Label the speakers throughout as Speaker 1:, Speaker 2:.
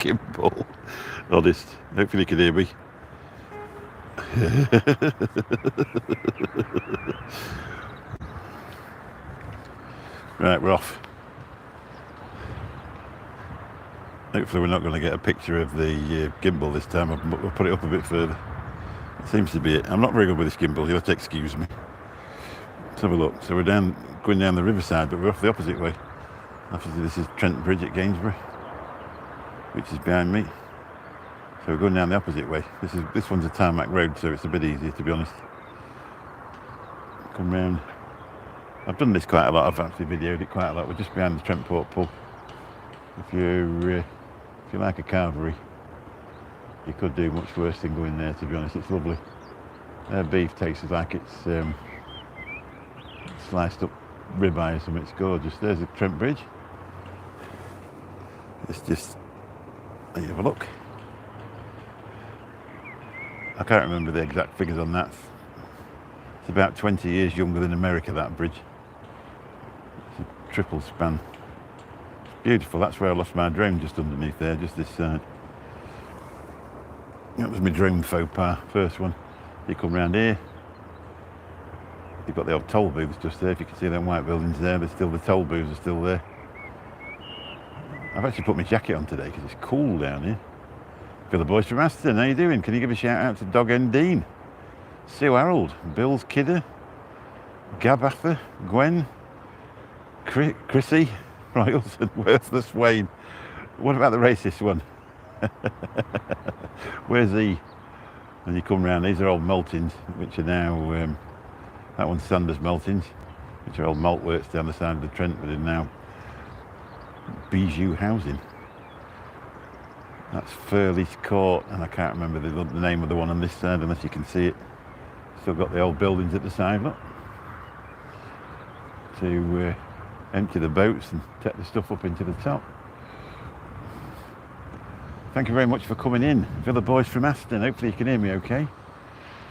Speaker 1: gimbal. Honest. Hopefully you can hear me. Right, we're off. Hopefully we're not going to get a picture of the gimbal this time. I'll put it up a bit further. It seems to be it. I'm not very good with this gimbal. You'll have to excuse me. Let's have a look. So we're going down the riverside, but we're off the opposite way. Obviously this is Trent Bridge at Gainsborough, which is behind me. So we're going down the opposite way. This one's a tarmac road, so it's a bit easier, to be honest. Come round. I've done this quite a lot. I've actually videoed it quite a lot. We're just behind the Trentport pub. If you like a carvery, you could do much worse than going there, to be honest. It's lovely. Their beef tastes like it's sliced up ribeye or something. It's gorgeous. There's the Trent Bridge. Let's just have a look. I can't remember the exact figures on that. It's about 20 years younger than America, that bridge. It's a triple span. It's beautiful. That's where I lost my drone, just underneath there, just this side. That was my drone faux pas, first one. You come round here. You've got the old toll booths just there. If you can see them white buildings there, the toll booths are still there. I've actually put my jacket on today because it's cool down here. For the boys from Aston, how you doing? Can you give a shout out to Dog N Dean, Sue Harold, Bill's Kidder, Gab Arthur, Gwen, Chrissy, Royals and Worthless Wayne. What about the racist one? Where's he? And you come round, these are old maltings, which are now, that one's Sanders Maltings, which are old malt works down the side of the Trent, but are now Bijou housing. That's Furley's Court, and I can't remember the name of the one on this side unless you can see it. Still got the old buildings at the side, look. To empty the boats and take the stuff up into the top. Thank you very much for coming in. Villa Boys from Aston, hopefully you can hear me okay.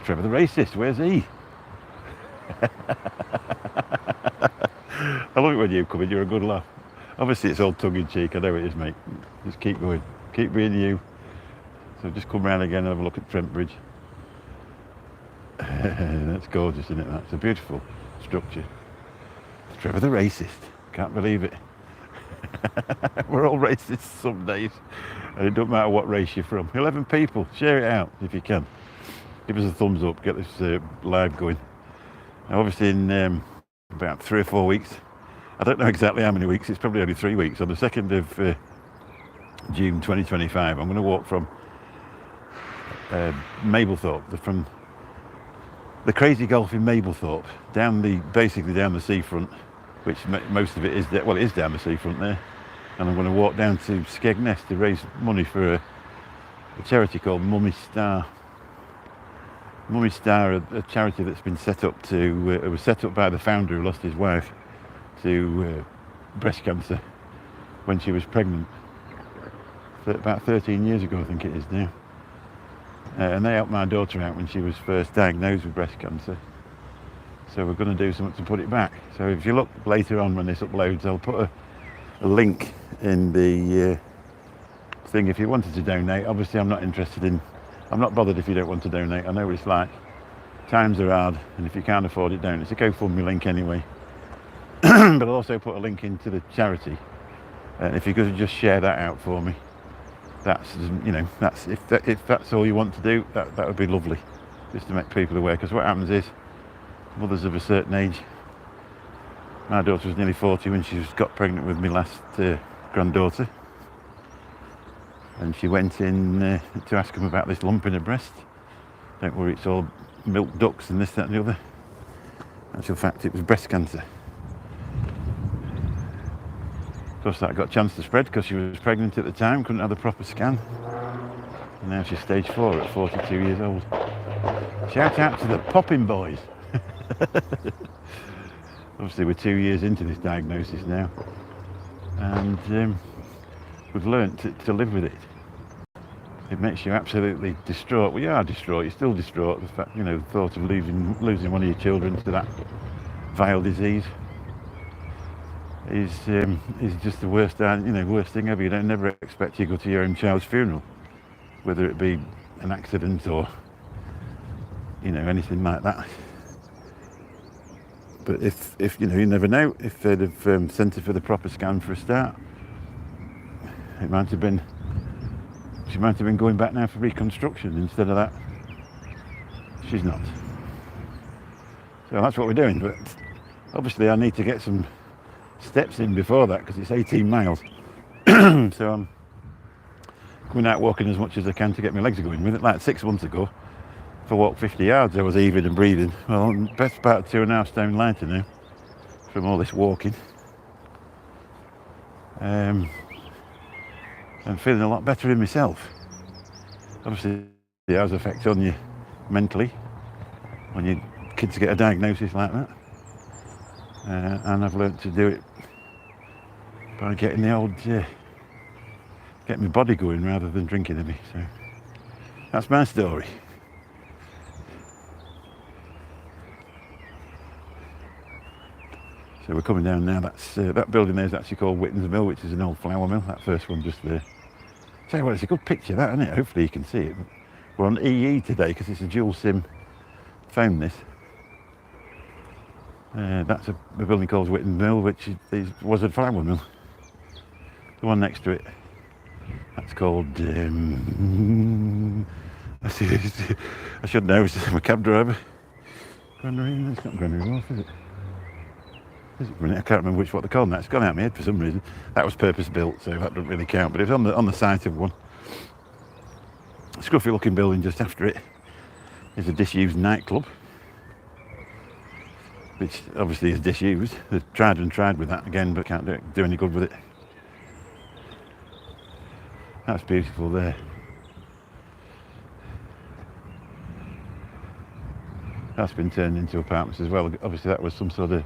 Speaker 1: Trevor the Racist, where's he? I love it when you come in, you're a good laugh. Obviously it's all tongue-in-cheek, I know it is, mate. Just keep going. Keep being you. So just come round again and have a look at Trent Bridge. That's gorgeous, isn't it? That's a beautiful structure. Trevor the Racist. Can't believe it. We're all racists some days. And it doesn't matter what race you're from. 11 people. Share it out if you can. Give us a thumbs up. Get this live going. Now, obviously in about 3 or 4 weeks, I don't know exactly how many weeks, it's probably only 3 weeks, on the 2nd of June 2025, I'm going to walk from Mablethorpe, from the Crazy Golf in Mablethorpe, basically down the seafront, which most of it is, it is down the seafront there, and I'm going to walk down to Skegness to raise money for a charity called Mummy Star. Mummy Star, a charity that's been set up it was set up by the founder who lost his wife to breast cancer when she was pregnant. About 13 years ago, I think it is now. And they helped my daughter out when she was first diagnosed with breast cancer. So we're going to do something to put it back. So if you look later on when this uploads, I'll put a link in the thing if you wanted to donate. Obviously, I'm not bothered if you don't want to donate. I know what it's like. Times are hard, and if you can't afford it, don't. It's a GoFundMe link anyway. But I'll also put a link into the charity. And if you could just share that out for me. That's, if that's all you want to do, that would be lovely, just to make people aware. Because what happens is, mothers of a certain age, my daughter was nearly 40 when she got pregnant with my last granddaughter, and she went in to ask him about this lump in her breast. Don't worry, it's all milk ducts and this, that and the other. In actual fact, it was breast cancer. Of course, that got a chance to spread because she was pregnant at the time, couldn't have the proper scan. And now she's stage 4 at 42 years old. Shout out to the Popping Boys. Obviously, we're 2 years into this diagnosis now. And we've learnt to live with it. It makes you absolutely distraught. Well, you are distraught, you're still distraught. The fact, the thought of losing one of your children to that vile disease. is just the worst, worst thing ever. You don't never expect you to go to your own child's funeral, whether it be an accident or anything like that. But if you never know, if they'd have sent her for the proper scan for a start, she might have been going back now for reconstruction. Instead of that, she's not. So that's what we're doing. But obviously I need to get some steps in before that, because it's 18 miles. So I'm going out walking as much as I can to get my legs going with it. Like 6 months ago, if I walked 50 yards I was heaving and breathing. Well, I'm best about 2.5 stone lighter now from all this walking. I'm feeling a lot better in myself. Obviously it has effect on you mentally when your kids get a diagnosis like that. And I've learnt to do it by getting getting my body going rather than drinking a bit. So that's my story. So we're coming down now. That's that building there is actually called Whitton's Mill, which is an old flour mill. That first one just there. Tell you what, it's a good picture, that, isn't it? Hopefully you can see it. We're on EE today because it's a dual SIM phone. This. That's a building called Whitton Mill, which was a flour mill. The one next to it, that's called. I should know. I'm a cab driver. Granary? It's not Granary Wharf, is it? Is it Granary? I can't remember what they're called now. It's gone out of my head for some reason. That was purpose built, so that doesn't really count. But it's on the site of one. A scruffy looking building just after it is a disused nightclub, which obviously is disused. They've tried with that again, but can't do any good with it. That's beautiful there. That's been turned into apartments as well. Obviously that was some sort of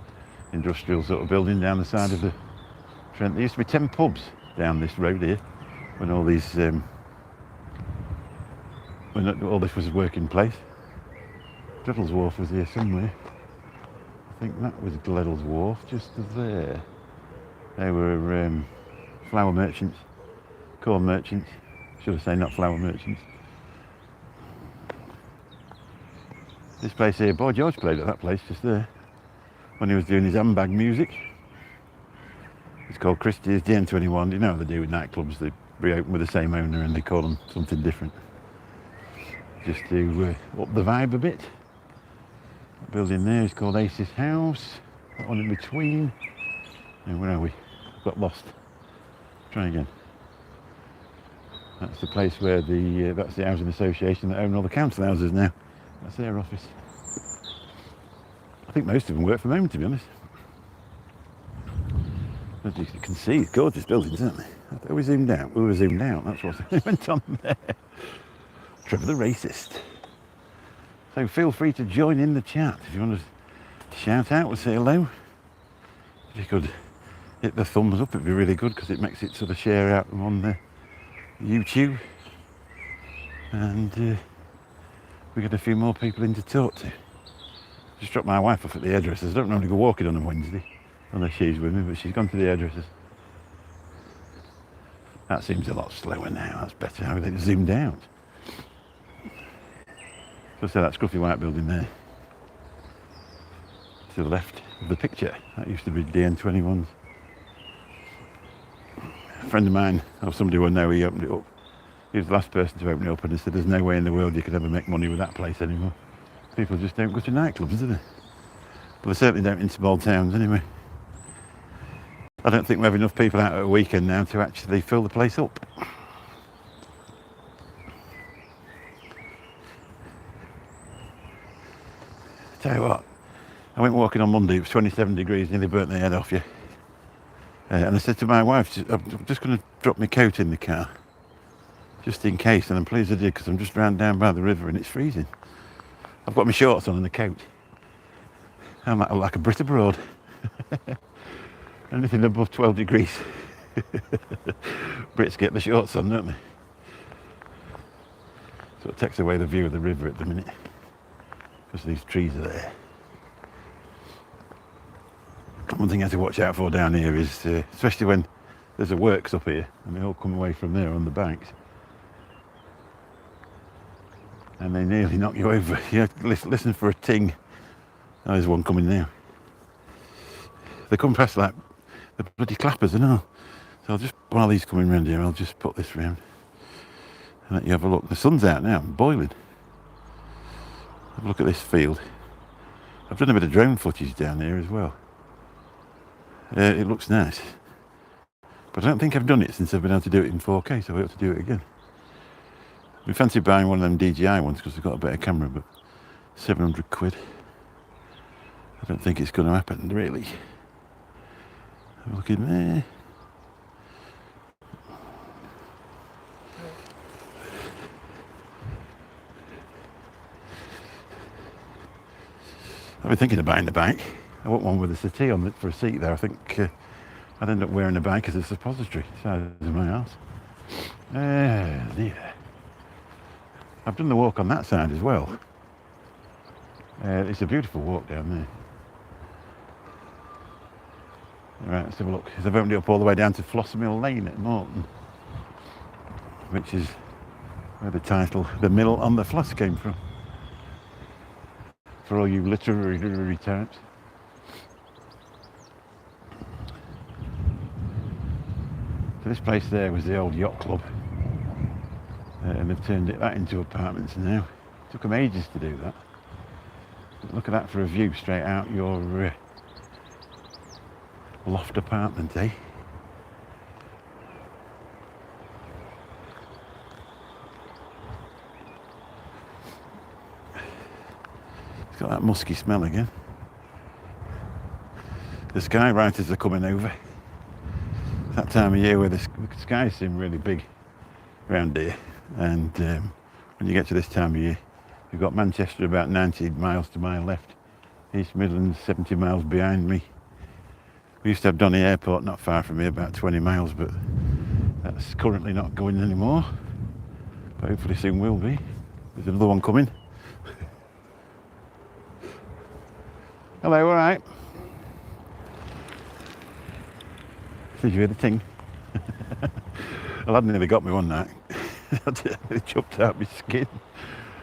Speaker 1: industrial sort of building down the side of the Trent. There used to be 10 pubs down this road here when all these when all this was a working place. Gleddles Wharf was here somewhere. I think that was Gleddles Wharf, just there. They were flour merchants, corn merchants. Should I say not flour merchants? This place here, Boy George played at that place just there when he was doing his handbag music. It's called Christie's DN21. You know how they do with nightclubs, they reopen with the same owner and they call them something different. Just to up the vibe a bit. That building there is called Ace's House. That one in between. And where are we? Got lost. Try again. That's the place where that's the housing association that own all the council houses now. That's their office. I think most of them work from home, to be honest. As you can see, gorgeous buildings, aren't they? We zoomed out. We were zoomed out. That's what went on there. Trevor the racist. So feel free to join in the chat if you want to shout out or say hello. If you could hit the thumbs up, it'd be really good because it makes it sort of share out on the YouTube, and we get a few more people in to talk to. Just dropped my wife off at the hairdressers. I don't normally go walking on a Wednesday unless she's with me, but she's gone to the hairdressers. That seems a lot slower now. That's better. How they zoomed out. So I say that scruffy white building there to the left of the picture, that used to be DN21's. A friend of mine, or somebody who I know, he opened it up. He was the last person to open it up, and he said there's no way in the world you could ever make money with that place anymore. People just don't go to nightclubs, do they? Well, they certainly don't in small towns anyway. I don't think we have enough people out at a weekend now to actually fill the place up. Tell you what, I went walking on Monday, it was 27 degrees, nearly burnt the head off you. And I said to my wife, I'm just going to drop my coat in the car, just in case, and I'm pleased I did because I'm just round down by the river and it's freezing. I've got my shorts on and the coat. I'm like a Brit abroad. Anything above 12 degrees. Brits get the shorts on, don't they? So it takes away the view of the river at the minute, because these trees are there. One thing you have to watch out for down here is, especially when there's a works up here and they all come away from there on the banks and they nearly knock you over. You have to listen for a ting. Oh, there's one coming now. They come past like the bloody clappers and all. So I'll just, while he's coming round here, I'll just put this round and let you have a look. The sun's out now, boiling. Have a look at this field. I've done a bit of drone footage down here as well. It looks nice. But I don't think I've done it since I've been able to do it in 4K, so I have to do it again. We fancy buying one of them DJI ones because they've got a better camera, but 700 quid. I don't think it's going to happen, really. Have a look in there. I've been thinking of buying the bike. I want one with a settee on it for a seat there. I think I'd end up wearing the bike as a suppository, size of my house. Dear. I've done the walk on that side as well. It's a beautiful walk down there. Right, let's have a look. They've opened it up all the way down to Flossermill Lane at Morton, which is where the title, The Mill on the Floss, came from. For all you literary types. So this place there was the old yacht club, and they've turned that into apartments now. It took them ages to do that. But look at that for a view straight out your loft apartment, eh? It's got that musky smell again. The skywriters are coming over. It's that time of year where the skies seem really big around here, and when you get to this time of year, you've got Manchester about 90 miles to my left, East Midlands 70 miles behind me. We used to have Donny Airport not far from here, about 20 miles, but that's currently not going anymore, but hopefully soon will be. There's another one coming. Hello, all right? Did you hear the ting? Well, I'd nearly got me one night. It chopped out my skin.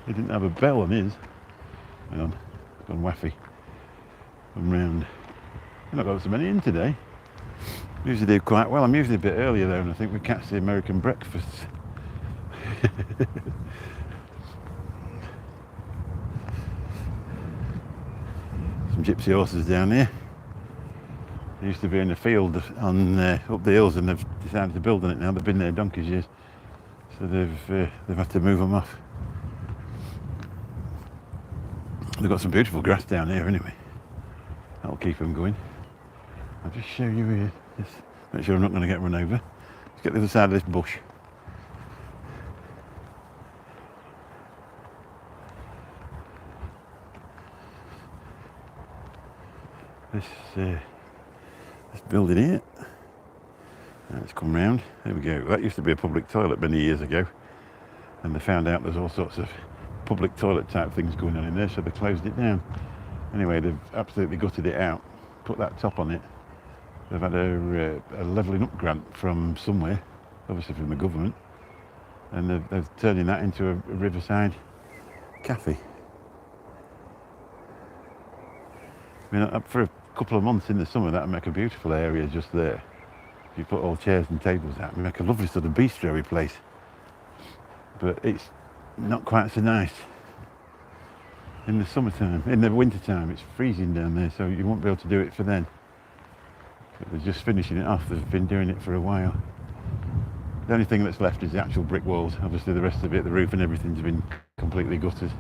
Speaker 1: He didn't have a bell on his. Hang on, it's gone waffy. I'm round. I've not got so many in today. Usually do quite well. I'm usually a bit earlier though, and I think we catch the American breakfasts. Some gypsy horses down here. They used to be in a field on up the hills, and they've decided to build on it now. They've been there donkey's years, so they've had to move them off. They've got some beautiful grass down here anyway. That'll keep them going. I'll just show you here. Just make sure I'm not going to get run over. Let's get the other side of this bush. This building here. Let's come round. There we go. That used to be a public toilet many years ago, and they found out there's all sorts of public toilet type things going on in there, so they closed it down. Anyway, they've absolutely gutted it out, put that top on it. They've had a levelling up grant from somewhere, obviously from the government, and they're turning that into a riverside cafe. I mean, for a couple of months in the summer, that would make a beautiful area just there. If you put all chairs and tables out, it would make a lovely sort of bistro place. But it's not quite so nice in the summertime. In the wintertime, it's freezing down there, so you won't be able to do it for then. But they're just finishing it off. They've been doing it for a while. The only thing that's left is the actual brick walls. Obviously, the rest of it, the roof and everything's been completely gutted.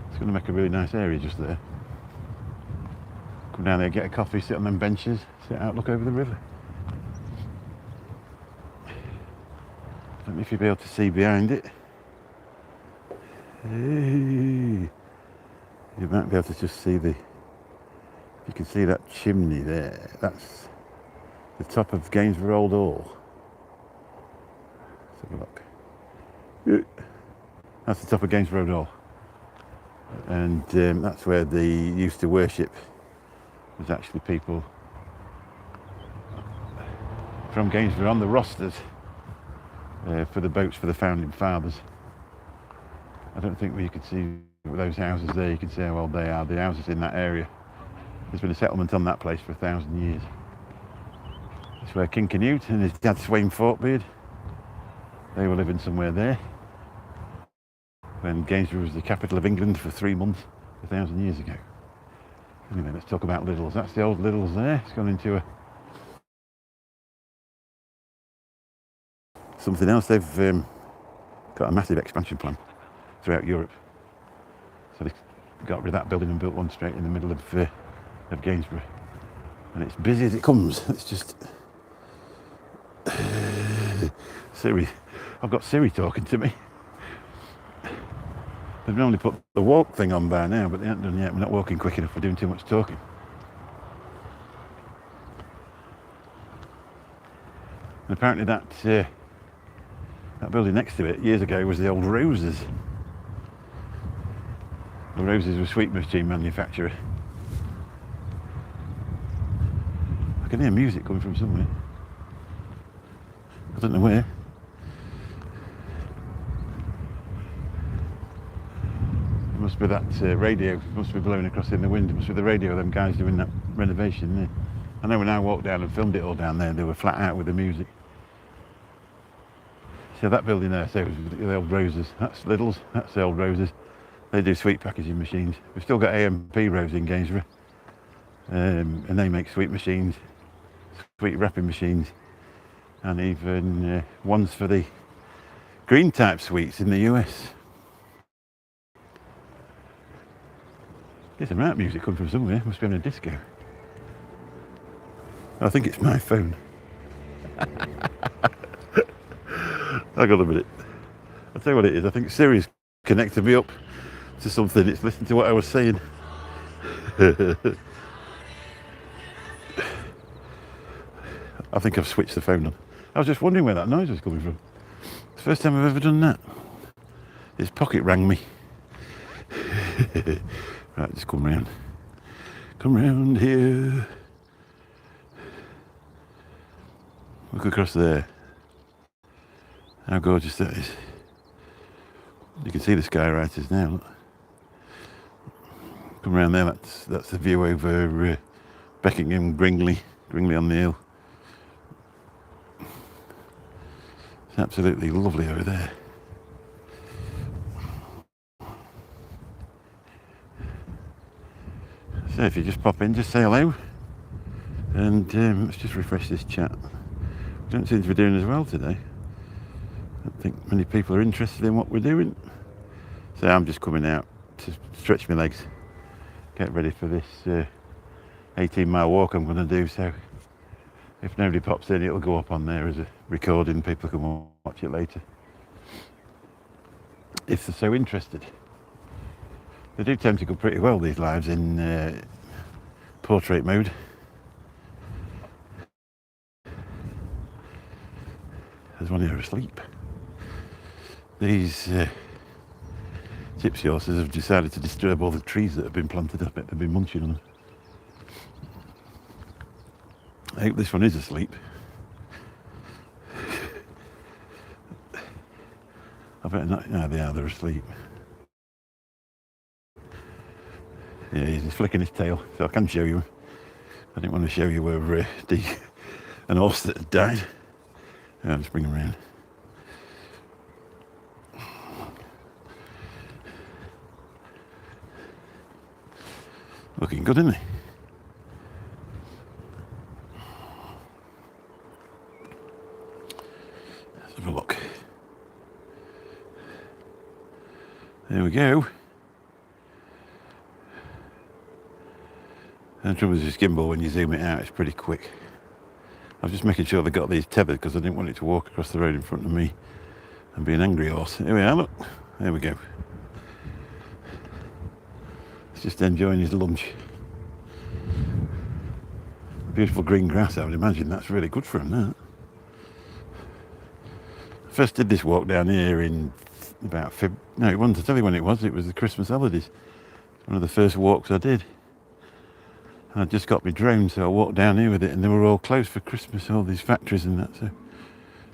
Speaker 1: It's going to make a really nice area just there. Come down there, get a coffee, sit on them benches, sit out, look over the river. I don't know if you'll be able to see behind it. Hey. You might be able to just see you can see that chimney there. That's the top of Gainsborough Old Hall. Let's have a look. That's the top of Gainsborough Old Hall. And that's where they used to worship. There's actually people from Gainsborough on the rosters for the boats for the founding fathers. I don't think you could see those houses there. You can see how old they are. The houses in that area. There's been a settlement on that place for 1,000 years. That's where King Canute and his dad Sweyn Forkbeard, they were living somewhere there when Gainsborough was the capital of England for 3 months 1,000 years ago. Anyway, let's talk about Lidl's. That's the old Lidl's there. It's gone into something else. They've got a massive expansion plan throughout Europe. So they got rid of that building and built one straight in the middle of Gainsborough. And it's busy as it comes. It's just Siri. I've got Siri talking to me. They've normally put the walk thing on by now, but they haven't done yet. We're not walking quick enough. We're doing too much talking. And apparently that building next to it years ago was the old Roses. The Roses were a sweet machine manufacturer. I can hear music coming from somewhere. I don't know where. It must be that radio. It must be blowing across in the wind. It must be the radio of them guys doing that renovation there. I know when I walked down and filmed it all down there, they were flat out with the music. So that building there, so the old Roses. That's Lidl's. That's the old Roses. They do sweet packaging machines. We've still got AMP Rose in Gainsborough, and they make sweet machines, sweet wrapping machines, and even ones for the green type sweets in the US. There's some rap music coming from somewhere. Must be on a disco. I think it's my phone. Hang on a minute. I'll tell you what it is. I think Siri's connected me up to something. It's listening to what I was saying. I think I've switched the phone on. I was just wondering where that noise was coming from. It's the first time I've ever done that. His pocket rang me. Right, just come round. Come round here. Look across there. How gorgeous that is. You can see the skywriters now. Look. Come round there, that's the view over Beckingham, Gringley on the hill. It's absolutely lovely over there. So if you just pop in, just say hello, and let's just refresh this chat. We don't seem to be doing as well today. I don't think many people are interested in what we're doing. So I'm just coming out to stretch my legs, get ready for this 18-mile walk I'm going to do. So if nobody pops in, it'll go up on there as a recording. People can watch it later if they're so interested. They do tend to go pretty well, these lives, in portrait mode. There's one here asleep. These gypsy horses have decided to disturb all the trees that have been planted up. They've been munching on them. I hope this one is asleep. I better not. No, they're asleep. Yeah, he's flicking his tail, so I can show you. I didn't want to show you where an horse that had died. Yeah, I'll just bring him around. Looking good, isn't he? Let's have a look. There we go. And the trouble is this gimbal, when you zoom it out, it's pretty quick. I was just making sure they got these tethered because I didn't want it to walk across the road in front of me and be an angry horse. Here we are, look. There we go. He's just enjoying his lunch. Beautiful green grass, I would imagine. That's really good for him, that. I first did this walk down here in about no, it wasn't, to tell you when it was the Christmas holidays. One of the first walks I did. I just got my drone, so I walked down here with it, and they were all closed for Christmas, all these factories and that, so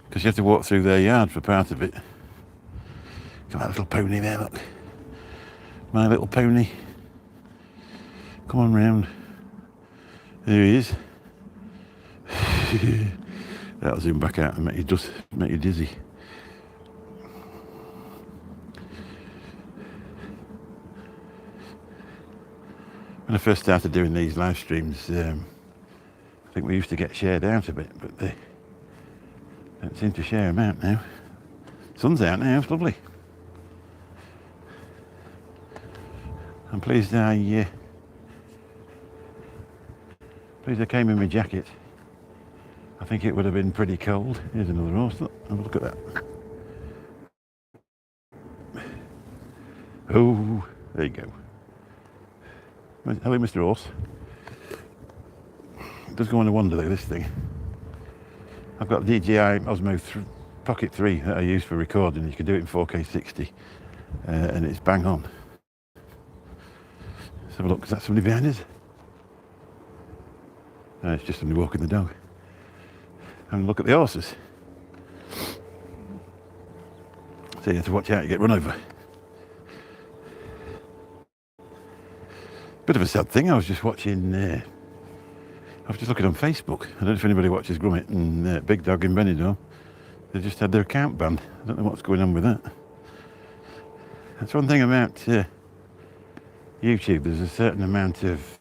Speaker 1: because you have to walk through their yard for part of it. Got that little pony there, look. My little pony. Come on round. There he is. That'll zoom back out and make you dizzy. When I first started doing these live streams, I think we used to get shared out a bit, but they don't seem to share them out now. Sun's out now, it's lovely. I'm pleased I came in my jacket. I think it would have been pretty cold. Here's another horse. Look, have a look at that. Oh, there you go. Hello, Mr. Horse. It does go on a wander, though, this thing. I've got the DJI Osmo Pocket 3 that I use for recording. You can do it in 4K 60, and it's bang on. Let's have a look. Is that somebody behind us? No, it's just somebody walking the dog. And look at the horses. So you have to watch out, you get run over. Bit of a sad thing, I was just watching, I was just looking on Facebook. I don't know if anybody watches Grummet and Big Dog in Benidorm. They just had their account banned. I don't know what's going on with that. That's one thing about YouTube. There's a certain amount of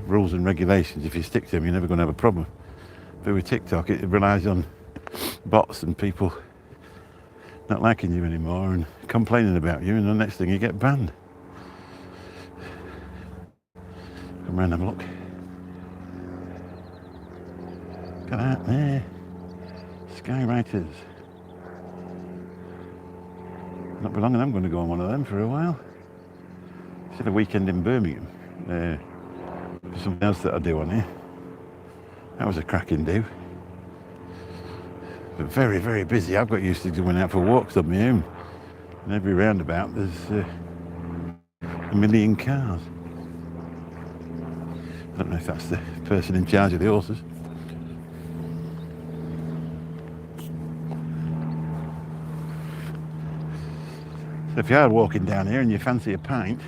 Speaker 1: rules and regulations. If you stick to them, you're never going to have a problem. But with TikTok, it relies on bots and people not liking you anymore and complaining about you, and the next thing you get banned. Come round and have a look. Look at that there. Skywriters. Not be long and I'm going to go on one of them for a while. It's a weekend in Birmingham. For something else that I do on here. That was a cracking do. But very, very busy. I've got used to going out for walks on my own. And every roundabout there's a million cars. I don't know if that's the person in charge of the horses. So if you are walking down here and you fancy a pint,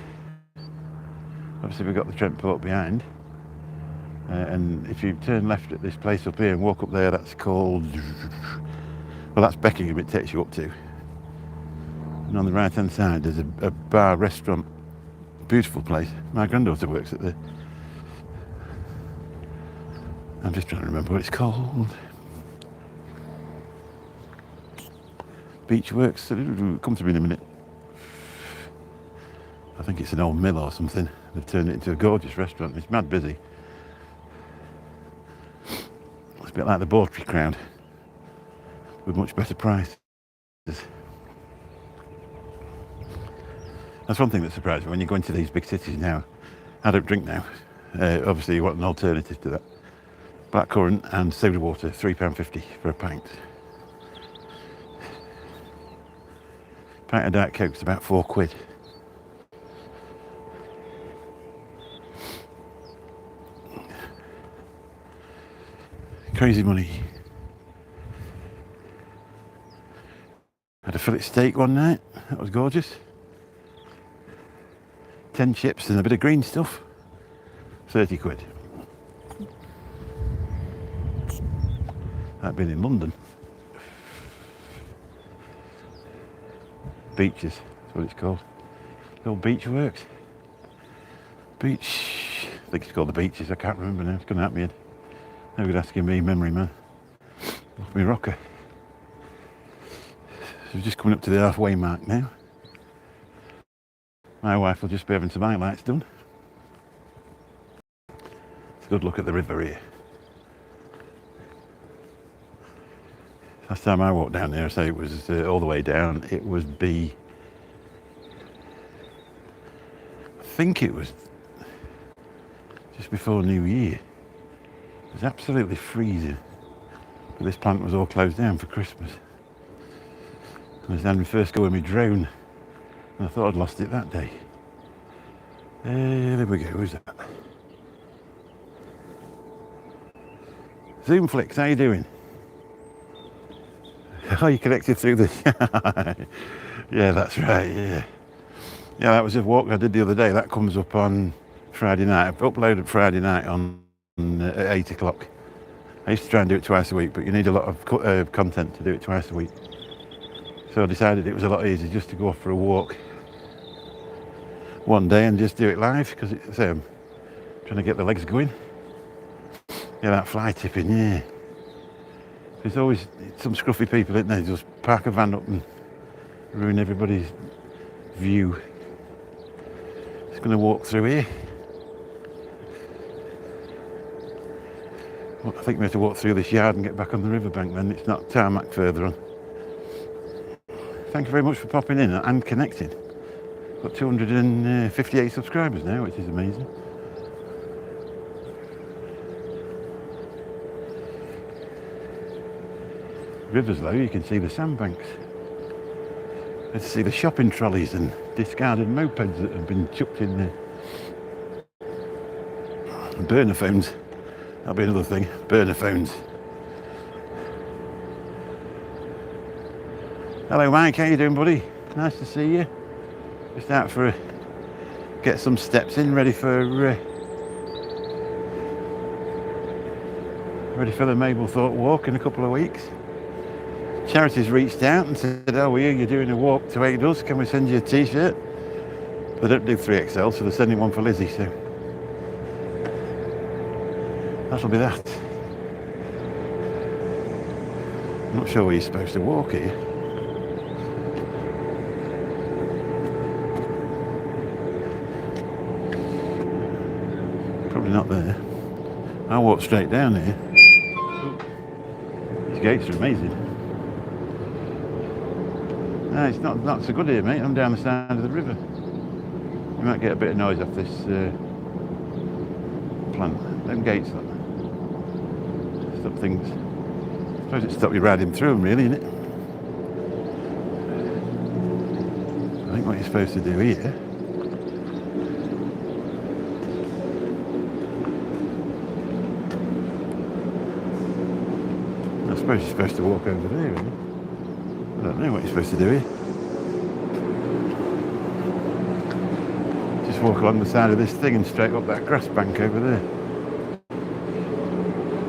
Speaker 1: obviously we've got the Trent Port behind, and if you turn left at this place up here and walk up there, that's called, well, that's Beckingham, it takes you up to. And on the right hand side there's a bar, restaurant, beautiful place. My granddaughter works at the, I'm just trying to remember what it's called. Beachworks, come to me in a minute. I think it's an old mill or something. They've turned it into a gorgeous restaurant. It's mad busy. It's a bit like the Bawtry crowd, with much better prices. That's one thing that surprised me when you go into these big cities now. I don't drink now. Obviously you want an alternative to that. Blackcurrant and soda water, £3.50 for a pint. Pint of Diet Coke's about £4. Crazy money. Had a fillet steak one night, that was gorgeous. 10 chips and a bit of green stuff, £30. That'd been in London. Beaches, that's what it's called. The old beach works. Beach, I think it's called the Beaches, I can't remember now, it's gonna happen me head. Nobody asking me, memory man. Off me rocker. So we're just coming up to the halfway mark now. My wife will just be having some highlights done. It's a good look at the river here. Last time I walked down there, I say it was all the way down, it would be, I think it was just before New Year. It was absolutely freezing, but this plant was all closed down for Christmas. I was having first go with my drone, and I thought I'd lost it that day. There we go, who's that? Zoom Flicks, how you doing? Oh, you connected through the... Yeah, that's right, yeah. Yeah, that was a walk I did the other day. That comes up on Friday night. I've uploaded Friday night at 8 o'clock. I used to try and do it twice a week, but you need a lot of content to do it twice a week. So I decided it was a lot easier just to go off for a walk one day and just do it live, because it's trying to get the legs going. Yeah, that fly tipping, yeah. There's always some scruffy people, isn't there? Just park a van up and ruin everybody's view. Just going to walk through here. Well, I think we have to walk through this yard and get back on the riverbank then. It's not tarmac further on. Thank you very much for popping in and connecting. Got 258 subscribers now, which is amazing. River's low, you can see the sandbanks. Let's see the shopping trolleys and discarded mopeds that have been chucked in there. And burner phones. That'll be another thing. Burner phones. Hello Mike, how you doing buddy? Nice to see you. Just out for get some steps in, ready for the Mablethorpe walk in a couple of weeks. Charity's reached out and said, oh, you're doing a walk to Eight Us, can we send you a t-shirt? They don't do 3XL, so they're sending one for Lizzie, so that'll be that. I'm not sure where you're supposed to walk here. Probably not there. I'll walk straight down here. These gates are amazing. No, it's not so good here, mate. I'm down the side of the river. You might get a bit of noise off this plant. Them gates, look. Stop things. I suppose it stopped you riding through them, really, innit? I think what you're supposed to do here. I suppose you're supposed to walk over there, really. I don't know what you're supposed to do here. Just walk along the side of this thing and straight up that grass bank over there.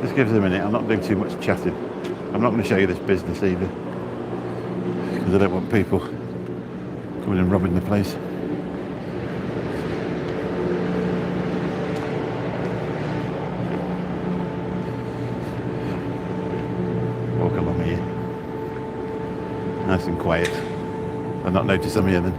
Speaker 1: Just give us a minute, I'm not doing too much chatting. I'm not going to show you this business either, because I don't want people coming and robbing the place. Walk along here. Nice and quiet. I've not noticed them here then.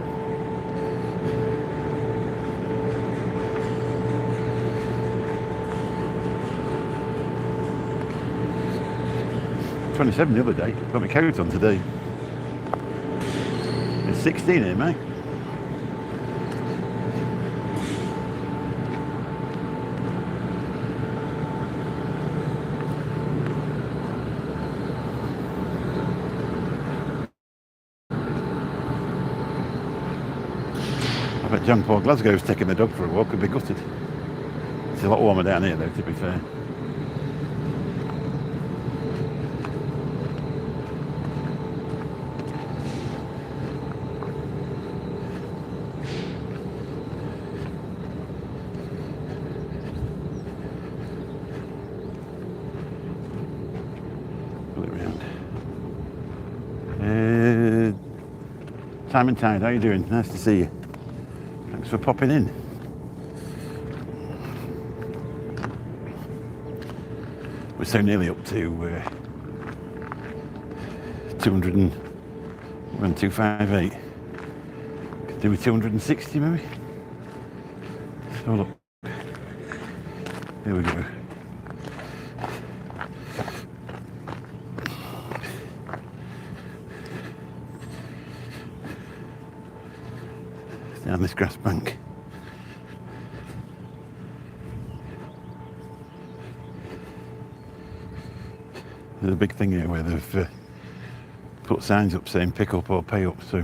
Speaker 1: $27 the other day. Got my coat on today. It's 16 here, mate. I bet John Paul Glasgow's taking the dog for a walk and be gutted. It's a lot warmer down here though, to be fair. Pull it round. Time and Tide, how you doing? Nice to see you. Thanks for popping in. We're so nearly up to 258. Could do with 260 maybe. So look. Here we go. Down this grass bank. There's a big thing here where they've put signs up saying pick up or pay up, so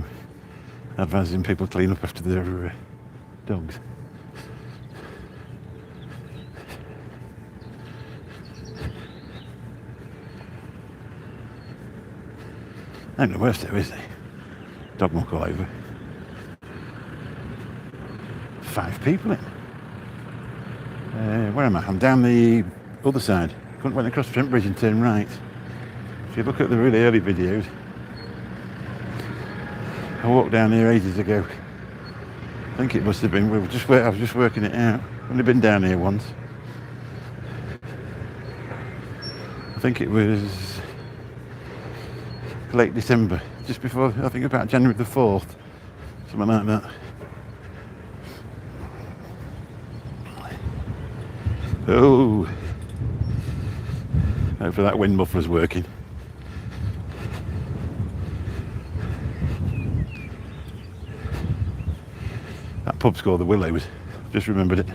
Speaker 1: advising people clean up after their dogs. Ain't the worst though, is it? Dog muck all over. 5 people in. Where am I? I'm down the other side. Went across Trent Bridge and turned right. If you look at the really early videos, I walked down here ages ago. I think it must have been, I was just working it out. I've only been down here once. I think it was late December, just before, I think about January the 4th, something like that. Oh, hopefully that wind muffler's working. That pub's called the Willows, just remembered it.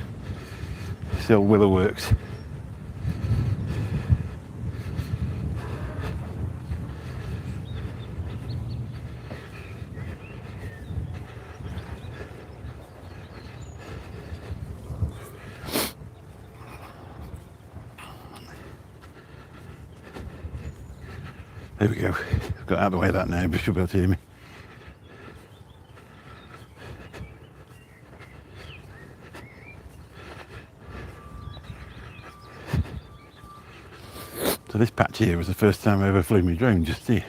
Speaker 1: It's the old Willow Works. There we go. I've got out of the way of that now, but you'll be able to hear me. So this patch here was the first time I ever flew my drone, just here.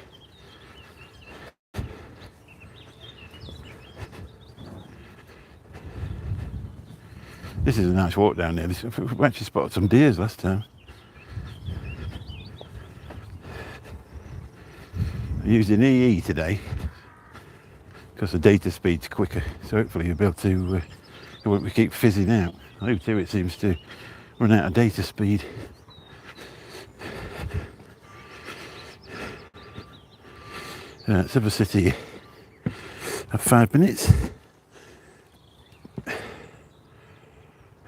Speaker 1: This is a nice walk down there. We actually spotted some deers last time. I'm using EE today because the data speed's quicker, so hopefully you'll be able to, it won't keep fizzing out. O2 it seems to run out of data speed. Let's have a sit here. Have 5 minutes.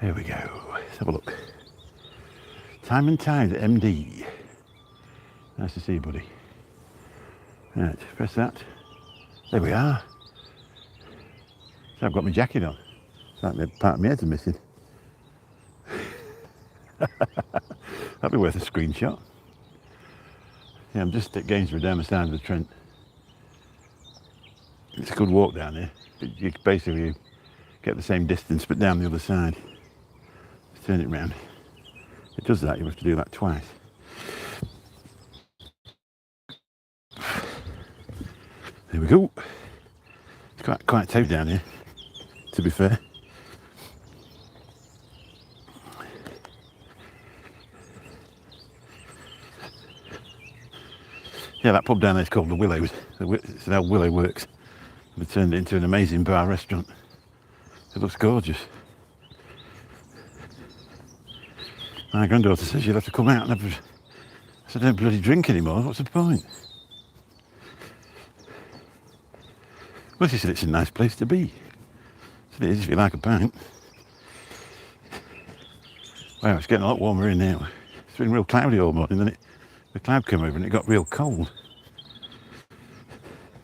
Speaker 1: Here we go. Let's have a look. Time and Tide MD. Nice to see you, buddy. Right, press that. There we are. So I've got my jacket on. It's like part of my head's missing. That'd be worth a screenshot. Yeah, I'm just at Gainsborough down the side of the Trent. It's a good walk down here. You basically get the same distance but down the other side. Let's turn it round. It does that, you have to do that twice. There we go. It's quite tough down here, to be fair. Yeah, that pub down there is called the Willows. It's an old Willow Works. They turned it into an amazing bar restaurant. It looks gorgeous. My granddaughter says you'll have to come out and have. I said, I don't bloody drink anymore. What's the point? Well, she said it's a nice place to be. I said it is if you like a pint. Wow, it's getting a lot warmer in now. It's been real cloudy all morning, then the cloud came over and it got real cold.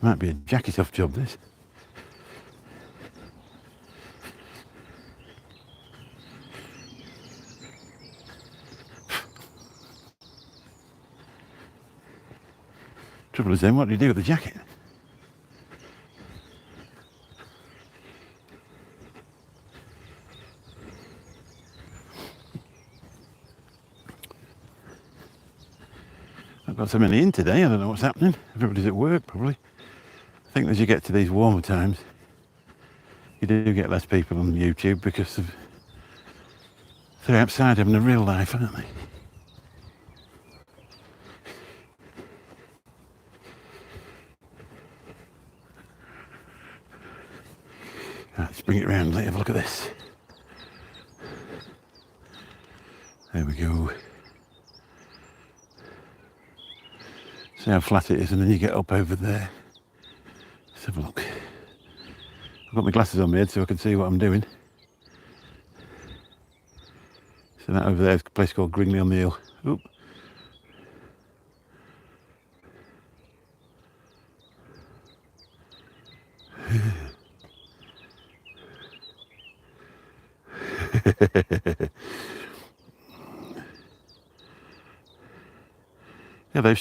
Speaker 1: Might be a jacket off job, this. Trouble is then, what do you do with the jacket? I've got so many in today, I don't know what's happening. Everybody's at work, probably. I think as you get to these warmer times, you do get less people on YouTube because they're outside having a real life, aren't they? Right, let's bring it round, let's have a look at this. There we go. See how flat it is, and then you get up over there. Let's have a look. I've got my glasses on my head so I can see what I'm doing. So that over there is a place called Gringley on the Hill. Oop.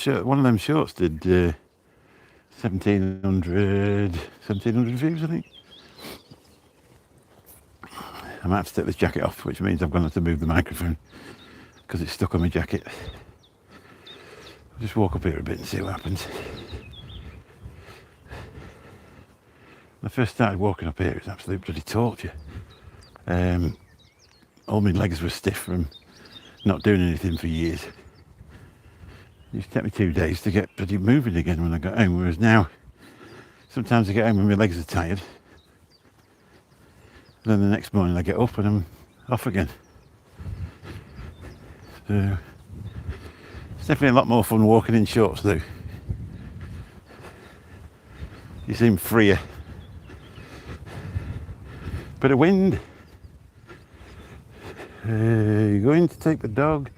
Speaker 1: Yeah, one of them shorts did 1700 views, I think. I might have to take this jacket off, which means I'm going to have to move the microphone because it's stuck on my jacket. I'll just walk up here a bit and see what happens. When I first started walking up here, it was absolute bloody torture. All my legs were stiff from not doing anything for years. It used to take me 2 days to get bloody moving again when I got home, whereas now, sometimes I get home and my legs are tired. And then the next morning I get up and I'm off again. So, it's definitely a lot more fun walking in shorts though. You seem freer. Bit of wind. You're going to take the dog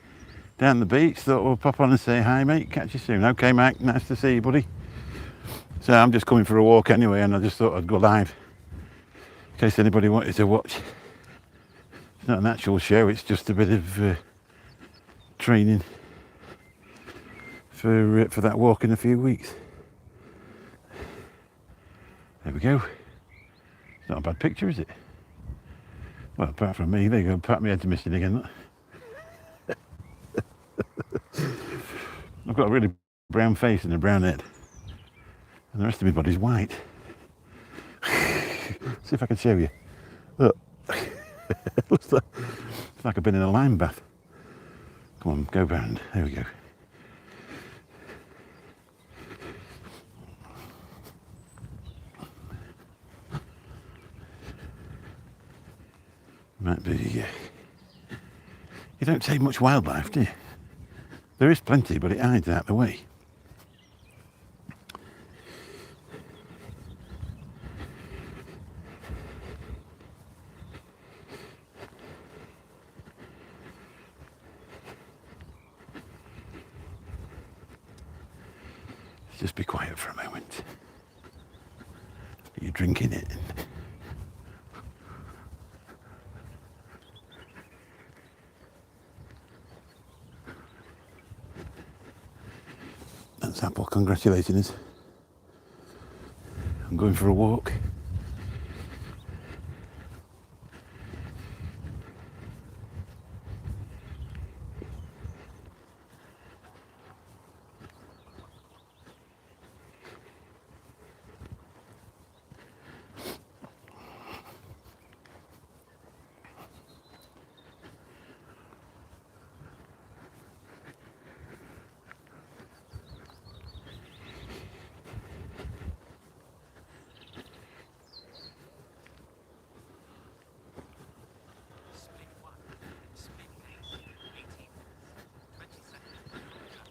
Speaker 1: down the beach. Thought we'll pop on and say hi, mate. Catch you soon. Okay, Mike. Nice to see you, buddy. So I'm just coming for a walk anyway, and I just thought I'd go live in case anybody wanted to watch. It's not an actual show. It's just a bit of training for that walk in a few weeks. There we go. It's not a bad picture, is it? Well, apart from me, there you go. Pat my head's missing again. I've got a really brown face and a brown head, and the rest of my body's white. See if I can show you. Look, looks like I've been in a lime bath. Come on, go round. There we go. Might be. You don't see much wildlife, do you? There is plenty, but it hides out the way. Let's just be quiet for a moment. You're drinking it. That's Apple congratulating us. I'm going for a walk.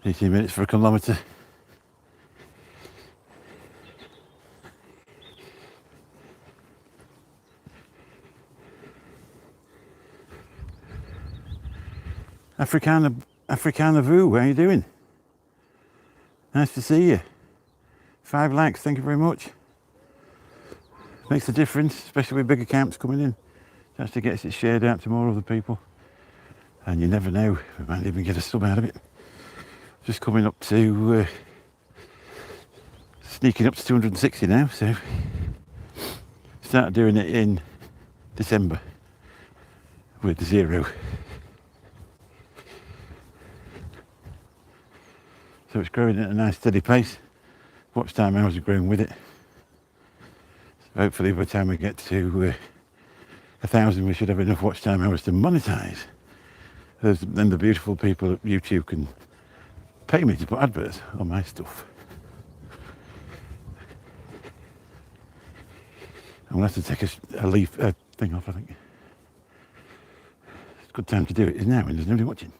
Speaker 1: $18 minutes for a kilometre. Africana Vu, how are you doing? Nice to see you. 5 likes, thank you very much. Makes a difference, especially with bigger camps coming in. It actually gets it shared out to more other people. And you never know, we might even get a sub out of it. Just coming up to, sneaking up to 260 now, so started doing it in December with 0. So it's growing at a nice steady pace. Watch time hours are growing with it. So hopefully by the time we get to 1,000 we should have enough watch time hours to monetize. Then the beautiful people at YouTube can pay me to put adverts on my stuff. I'm going to have to take a thing off, I think. It's a good time to do it, is now, when there's nobody watching.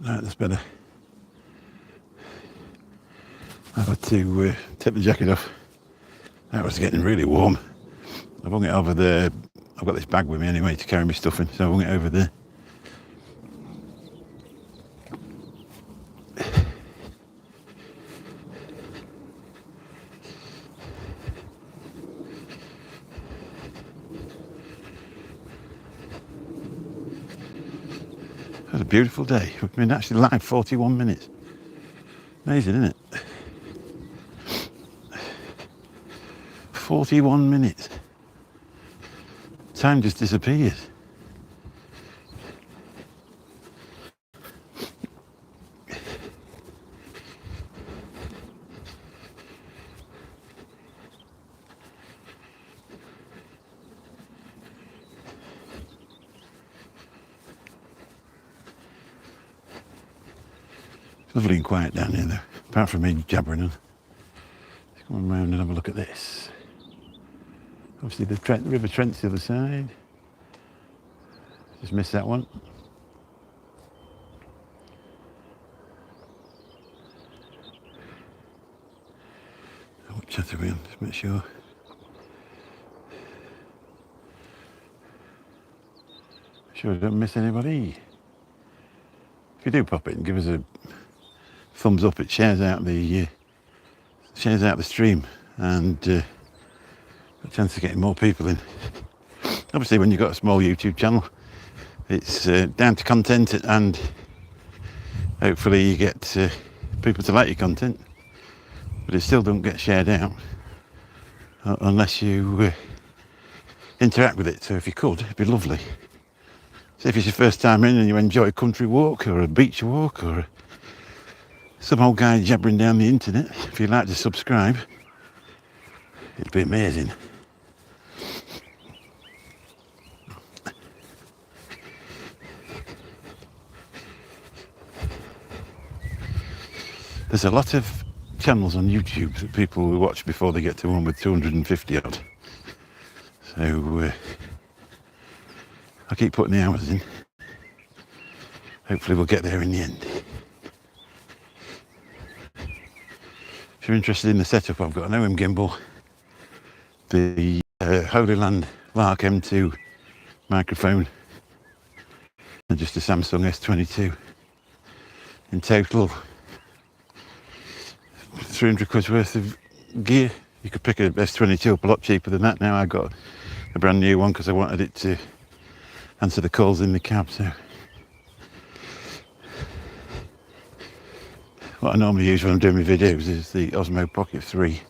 Speaker 1: Right, that's better. I've had to take the jacket off. That was getting really warm. I've hung it over there. I've got this bag with me anyway to carry my stuff in, so I've hung it over there. It was a beautiful day. We've been actually live 41 minutes. Amazing, isn't it? 41 minutes. Time just disappears. It's lovely and quiet down here though, apart from me jabbering on. Let's go around and have a look at this. Obviously the River Trent's the other side. Just missed that one. What chat are we on? Just make sure. Sure I don't miss anybody. If you do pop in, give us a thumbs up. It shares out the stream and a chance of getting more people in. Obviously, when you've got a small YouTube channel, it's down to content, and hopefully you get people to like your content. But it still doesn't get shared out unless you interact with it. So if you could, it'd be lovely. So if it's your first time in and you enjoy a country walk or a beach walk or some old guy jabbering down the internet, if you'd like to subscribe, it'd be amazing. There's a lot of channels on YouTube that people will watch before they get to one with 250 odd. So I'll keep putting the hours in. Hopefully we'll get there in the end. If you're interested in the setup, I've got an OM gimbal, the Holy Land Lark M2 microphone, and just a Samsung S22. In total, 300 quid's worth of gear. You could pick a S22 up a lot cheaper than that. Now I got a brand new one because I wanted it to answer the calls in the cab. So what I normally use when I'm doing my videos is the Osmo Pocket 3.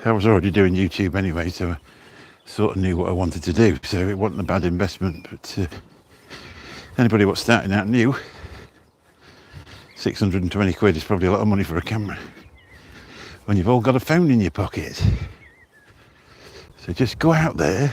Speaker 1: I was already doing YouTube anyway, so I sort of knew what I wanted to do, so it wasn't a bad investment. But anybody what's starting out new, 620 quid is probably a lot of money for a camera when you've all got a phone in your pocket. So just go out there